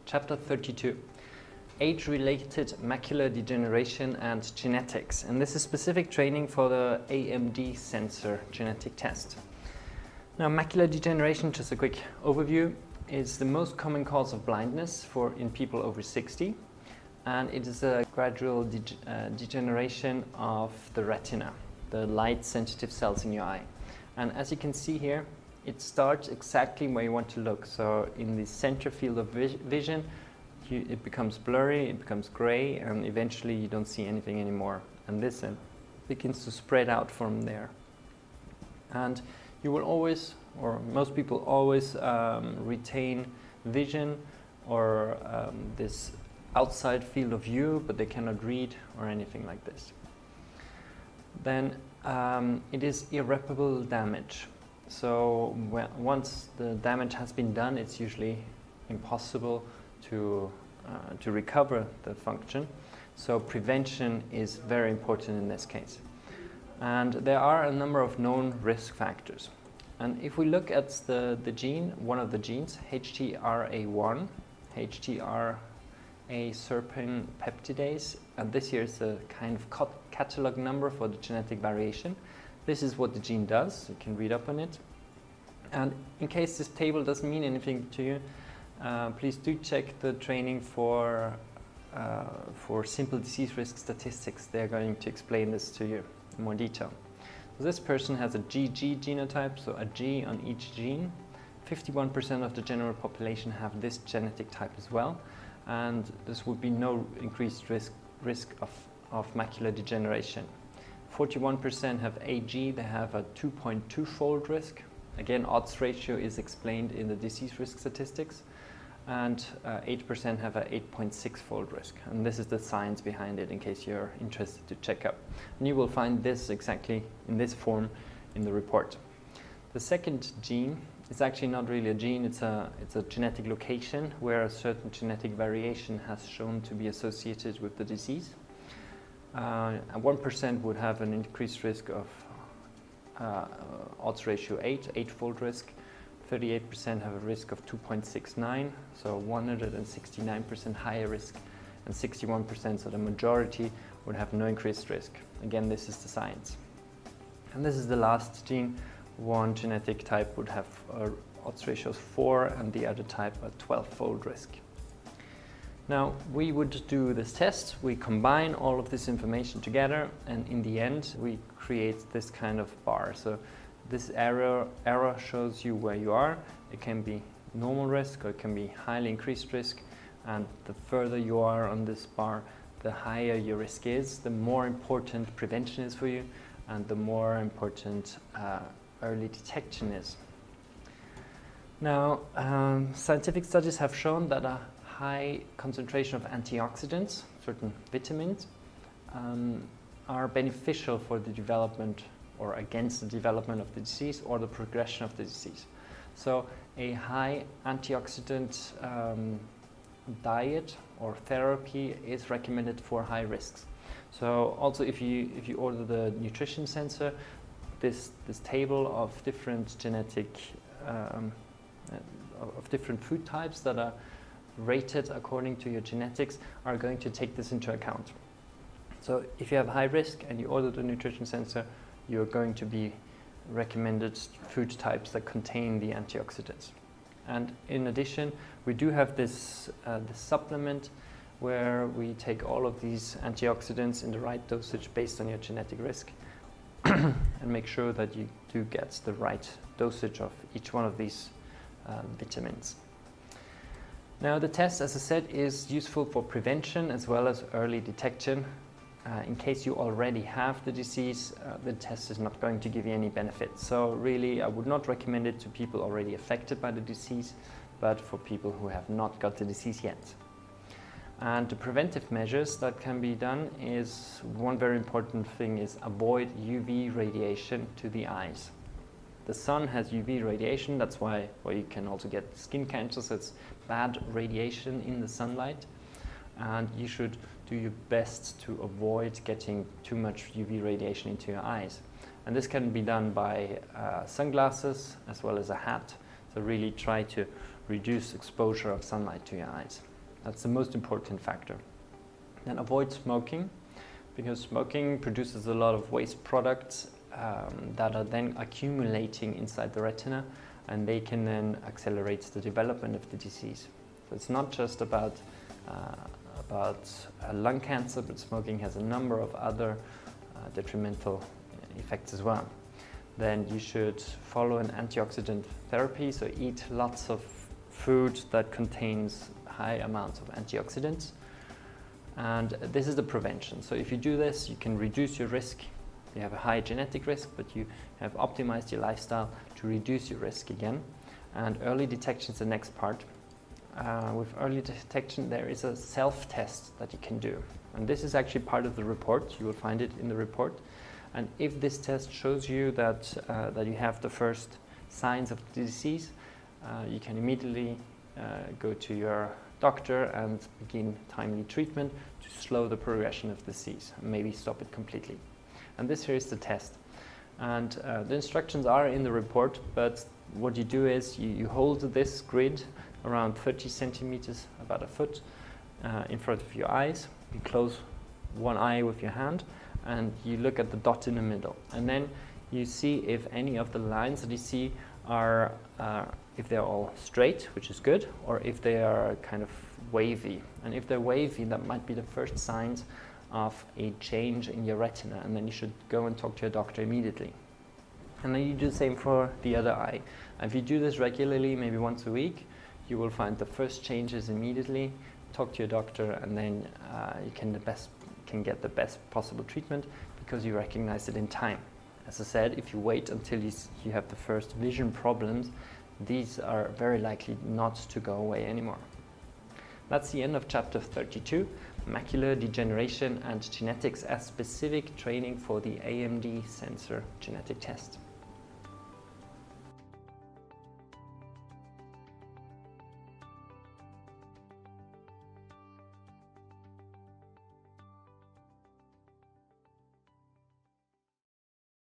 Chapter 32, Age-Related Macular Degeneration and Genetics. And this is specific training for the AMD Sensor genetic test. Now, macular degeneration, just a quick overview, is the most common cause of blindness in people over 60. And it is a gradual degeneration of the retina, the light-sensitive cells in your eye. And as you can see here, it starts exactly where you want to look. So in the center field of vision, it becomes blurry, it becomes gray, and eventually you don't see anything anymore. And this begins to spread out from there. And you will always, or most people always, retain vision or this outside field of view, but they cannot read or anything like this. Then it is irreparable damage. So once the damage has been done, it's usually impossible to recover the function. So prevention is very important in this case. And there are a number of known risk factors. And if we look at the gene, one of the genes, HTRA1, HTRA serpin peptidase, and this here is the kind of catalog number for the genetic variation. This is what the gene does. You can read up on it. And in case this table doesn't mean anything to you, please do check the training for simple disease risk statistics. They're going to explain this to you in more detail. So this person has a GG genotype, so a G on each gene. 51% of the general population have this genetic type as well. And this would be no increased risk of macular degeneration. 41% have AG, they have a 2.2-fold risk. Again, odds ratio is explained in the disease risk statistics. And 8% have a 8.6-fold risk. And this is the science behind it in case you're interested to check up. And you will find this exactly in this form in the report. The second gene is actually not really a gene, it's a genetic location where a certain genetic variation has shown to be associated with the disease. 1% would have an increased risk of odds ratio 8-fold risk. 38% have a risk of 2.69, so 169% higher risk, and 61%, so the majority, would have no increased risk. Again, this is the science. And this is the last gene. One genetic type would have odds ratios 4, and the other type a 12-fold risk. Now, we would do this test, we combine all of this information together, and in the end, we create this kind of bar. So this arrow shows you where you are. It can be normal risk, or it can be highly increased risk, and the further you are on this bar, the higher your risk is, the more important prevention is for you, and the more important early detection is. Now, scientific studies have shown that a high concentration of antioxidants, certain vitamins, are beneficial for the development or against the development of the disease or the progression of the disease. So a high antioxidant diet or therapy is recommended for high risks. So also if you order the nutrition sensor, this table of different genetic of different food types that are rated according to your genetics are going to take this into account. So if you have high risk and you order the nutrition sensor, you're going to be recommended food types that contain the antioxidants. And in addition, we do have this supplement where we take all of these antioxidants in the right dosage based on your genetic risk and make sure that you do get the right dosage of each one of these vitamins. Now, the test, as I said, is useful for prevention as well as early detection. In case you already have the disease, the test is not going to give you any benefit. So really, I would not recommend it to people already affected by the disease, but for people who have not got the disease yet. And the preventive measures that can be done is, one very important thing is avoid UV radiation to the eyes. The sun has UV radiation, that's why you can also get skin cancer, so it's bad radiation in the sunlight. And you should do your best to avoid getting too much UV radiation into your eyes. And this can be done by sunglasses as well as a hat. So really try to reduce exposure of sunlight to your eyes. That's the most important factor. Then avoid smoking, because smoking produces a lot of waste products that are then accumulating inside the retina, and they can then accelerate the development of the disease. So it's not just about lung cancer, but smoking has a number of other detrimental effects as well. Then you should follow an antioxidant therapy, so eat lots of food that contains high amounts of antioxidants. And this is the prevention. So if you do this, you can reduce your risk. You have a high genetic risk, but you have optimized your lifestyle to reduce your risk again. And early detection is the next part. With early detection, there is a self-test that you can do. And this is actually part of the report. You will find it in the report. And if this test shows you that you have the first signs of the disease, you can immediately go to your doctor and begin timely treatment to slow the progression of the disease and maybe stop it completely. And this here is the test. And the instructions are in the report, but what you do is you hold this grid around 30 centimeters, about a foot, in front of your eyes. You close one eye with your hand and you look at the dot in the middle. And then you see if any of the lines that you see are, if they're all straight, which is good, or if they are kind of wavy. And if they're wavy, that might be the first signs of a change in your retina, and then you should go and talk to your doctor immediately. And then you do the same for the other eye. And if you do this regularly, maybe once a week, you will find the first changes immediately, talk to your doctor, and then you can get the best possible treatment because you recognize it in time. As I said, if you wait until you have the first vision problems, these are very likely not to go away anymore. That's the end of chapter 32, Macular Degeneration and Genetics as Specific Training for the AMD Sensor Genetic Test.